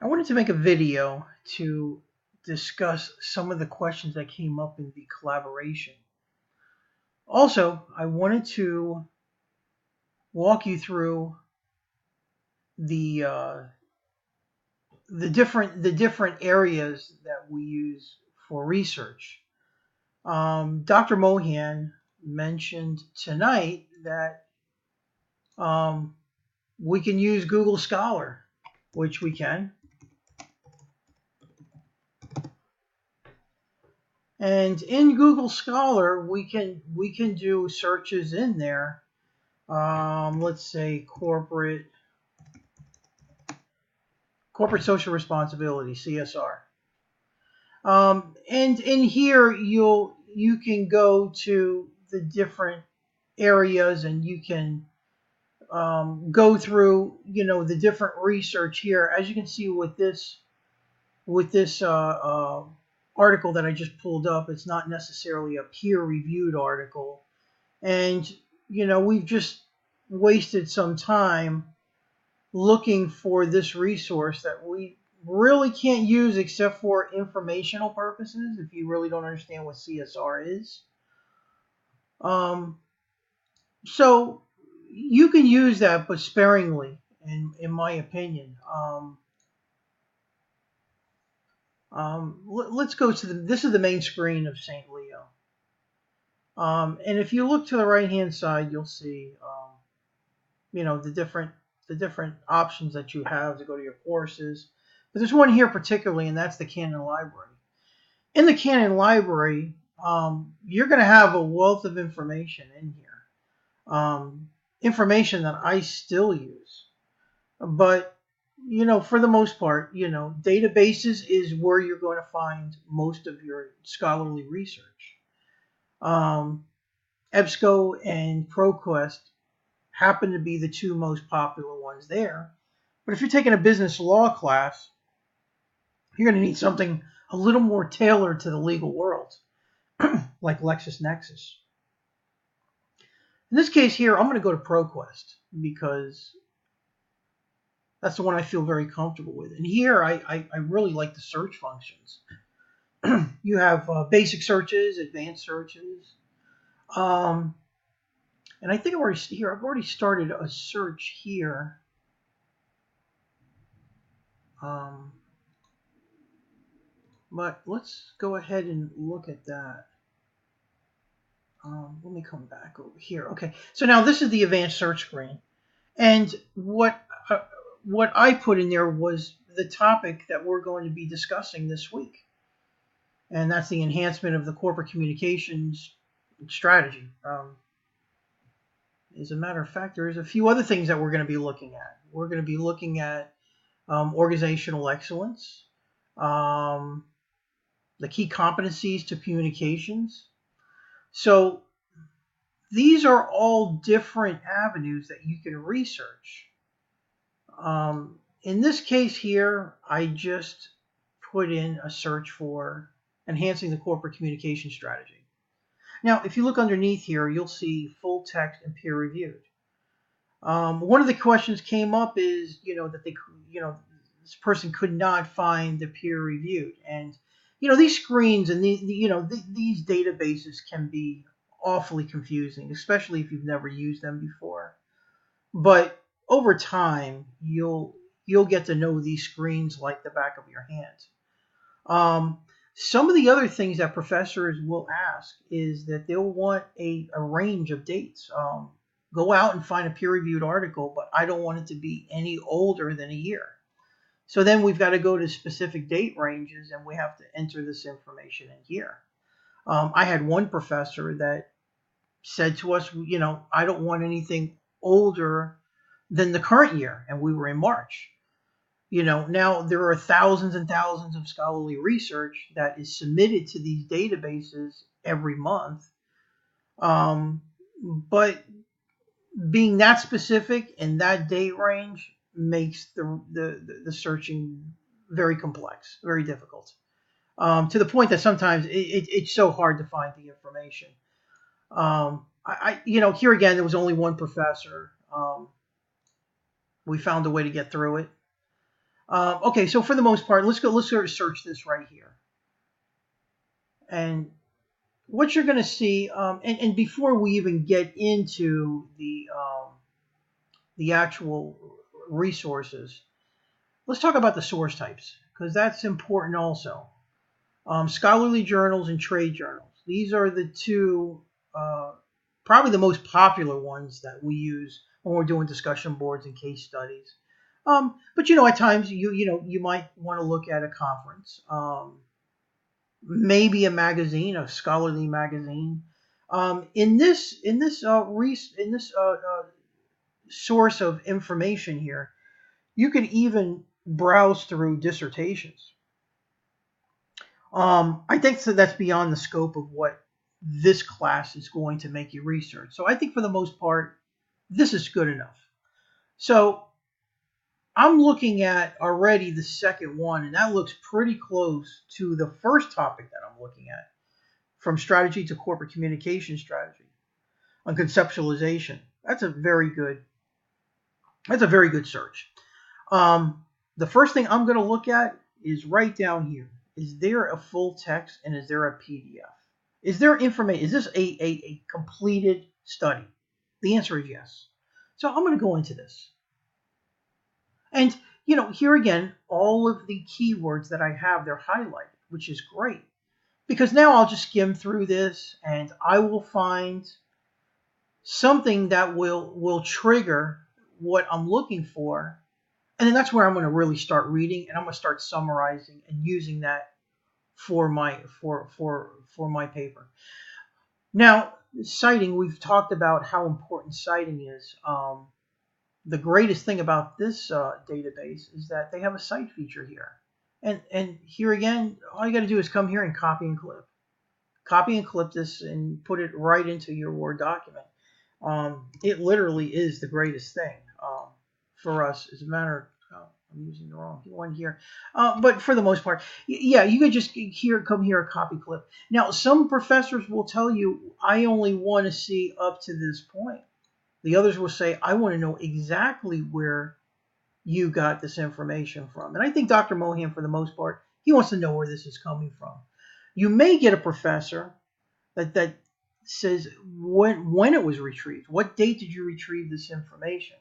I wanted to make a video to discuss some of the questions that came up in the collaboration. Also, I wanted to walk you through the uh, the different areas that we use for research. Dr. Mohan mentioned tonight that um, we can use Google Scholar, which we can, and in Google Scholar we can do searches in there. Let's say corporate social responsibility, CSR. And in here you can go to the different areas and you can go through the different research here. As you can see with this article that I just pulled up, it's not necessarily a peer-reviewed article, and we've just wasted some time looking for this resource that we really can't use except for informational purposes if you really don't understand what CSR is. Um, so you can use that, but sparingly, in my opinion. Let's go to this is the main screen of St. Leo. And if you look to the right hand side, you'll see, the different options that you have to go to your courses. But there's one here particularly, and that's the Canon Library. In the Canon Library, you're going to have a wealth of information in here, information that I still use. But for the most part, databases is where you're going to find most of your scholarly research. EBSCO and ProQuest happen to be the two most popular ones there. But if you're taking a business law class, you're going to need something a little more tailored to the legal world, like LexisNexis. In this case here, I'm going to go to ProQuest because that's the one I feel very comfortable with. And here, I really like the search functions. You have basic searches, advanced searches. And I think I've already started a search here. But let's go ahead and look at that. Let me come back over here. Okay, so now this is the advanced search screen. And what I put in there was the topic that we're going to be discussing this week. And that's the enhancement of the corporate communications strategy. As a matter of fact, there's a few other things that we're going to be looking at. We're going to be looking at organizational excellence, the key competencies to communications. So these are all different avenues that you can research. In this case here, I just put in a search for enhancing the corporate communication strategy. Now, if you look underneath here, you'll see full text and peer reviewed. One of the questions came up is, that this person could not find the peer reviewed, and these screens and these databases can be awfully confusing, especially if you've never used them before. But over time, you'll get to know these screens like the back of your hand. Some of the other things that professors will ask is that they'll want a range of dates. Go out and find a peer-reviewed article, but I don't want it to be any older than a year. So then we've got to go to specific date ranges, and we have to enter this information in here. I had one professor that said to us, I don't want anything older than the current year, and we were in March. Now there are thousands and thousands of scholarly research that is submitted to these databases every month. But being that specific and that date range makes the searching very complex, very difficult, to the point that sometimes it's so hard to find the information. Here again, there was only one professor. We found a way to get through it. Okay, so for the most part, let's go. Let's go search this right here, and what you're going to see, and before we even get into the actual resources, let's talk about the source types because that's important also. Scholarly journals and trade journals. These are the two, probably the most popular ones that we use when we're doing discussion boards and case studies. But at times you might want to look at a conference, maybe a magazine, a scholarly magazine. In this source of information here, you could even browse through dissertations. I think that's beyond the scope of what this class is going to make you research. So I think for the most part, this is good enough. So I'm looking at already the second one, and that looks pretty close to the first topic that I'm looking at, from strategy to corporate communication strategy on conceptualization. That's a very good search. The first thing I'm going to look at is right down here. Is there a full text and is there a PDF? Is there information? Is this a completed study? The answer is yes. So I'm going to go into this. And, here again, all of the keywords that I have, they're highlighted, which is great. Because now I'll just skim through this and I will find something that will trigger what I'm looking for. And then that's where I'm going to really start reading, and I'm going to start summarizing and using that for my paper. Now, citing, we've talked about how important citing is. The greatest thing about this database is that they have a cite feature here. And here again, all you got to do is come here and copy and clip. Copy and clip this and put it right into your Word document. It literally is the greatest thing for us. As a matter of, I'm using the wrong one here. But for the most part, yeah, you could just come here, copy clip. Now, some professors will tell you, I only want to see up to this point. The others will say, I want to know exactly where you got this information from. And I think Dr. Mohan, for the most part, he wants to know where this is coming from. You may get a professor that says when it was retrieved. What date did you retrieve this information?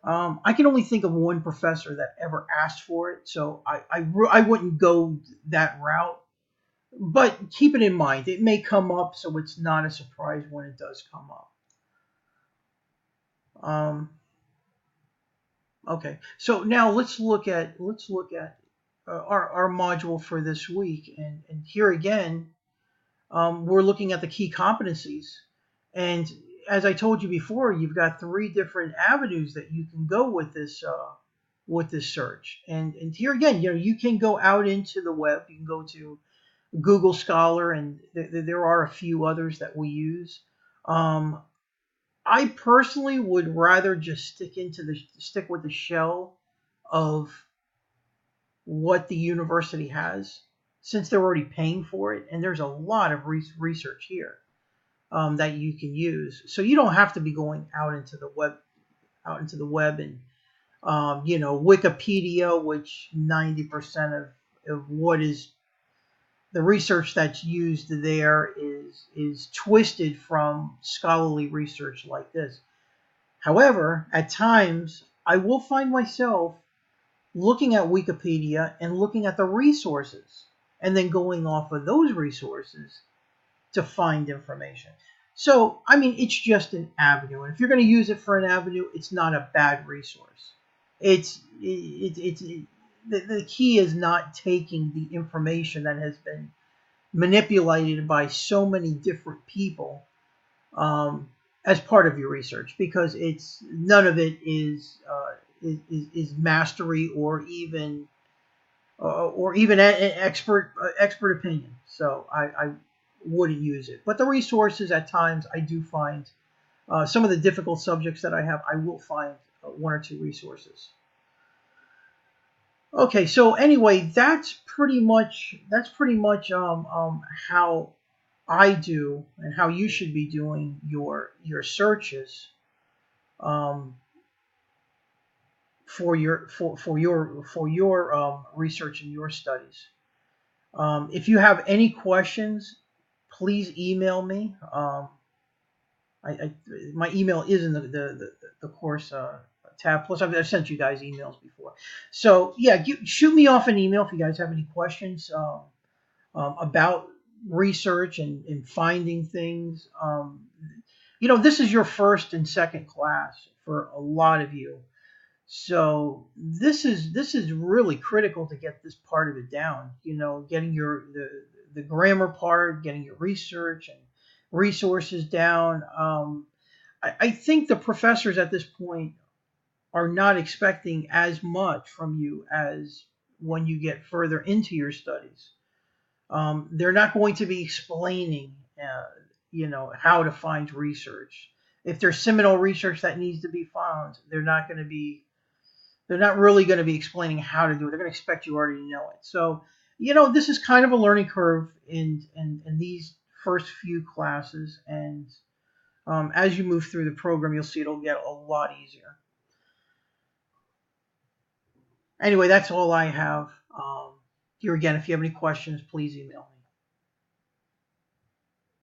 I can only think of one professor that ever asked for it, so I wouldn't go that route. But keep it in mind, it may come up, so it's not a surprise when it does come up. Okay, so now let's look at our module for this week, and here again, we're looking at the key competencies. And as I told you before, you've got 3 different avenues that you can go with this search. And here again, you can go out into the web. You can go to Google Scholar, and there are a few others that we use. I personally would rather just stick with the shell of what the university has, since they're already paying for it, and there's a lot of research here that you can use. So you don't have to be going out into the web and Wikipedia, which 90% of what is the research that's used there is twisted from scholarly research like this. However, at times I will find myself looking at Wikipedia and looking at the resources and then going off of those resources to find information. So, I mean, it's just an avenue. And if you're going to use it for an avenue, it's not a bad resource. The key is not taking the information that has been manipulated by so many different people as part of your research, because none of it is mastery or even an expert opinion. So I wouldn't use it. But the resources, at times, I do find some of the difficult subjects that I have, I will find 1 or 2 resources. Okay, so anyway, that's pretty much how I do and how you should be doing your searches for your research and your studies. If you have any questions, please email me. I my email is in the course tab. Plus, I've sent you guys emails before. So yeah, shoot me off an email if you guys have any questions about research and finding things. This is your first and second class for a lot of you. So this is really critical to get this part of it down. Getting the grammar part, getting your research and resources down. I think the professors at this point are not expecting as much from you as when you get further into your studies. They're not going to be explaining, how to find research. If there's seminal research that needs to be found, they're not really going to be explaining how to do it. They're going to expect you already know it. So, this is kind of a learning curve in these first few classes. And as you move through the program, you'll see it'll get a lot easier. Anyway, that's all I have. Here again, if you have any questions, please email me.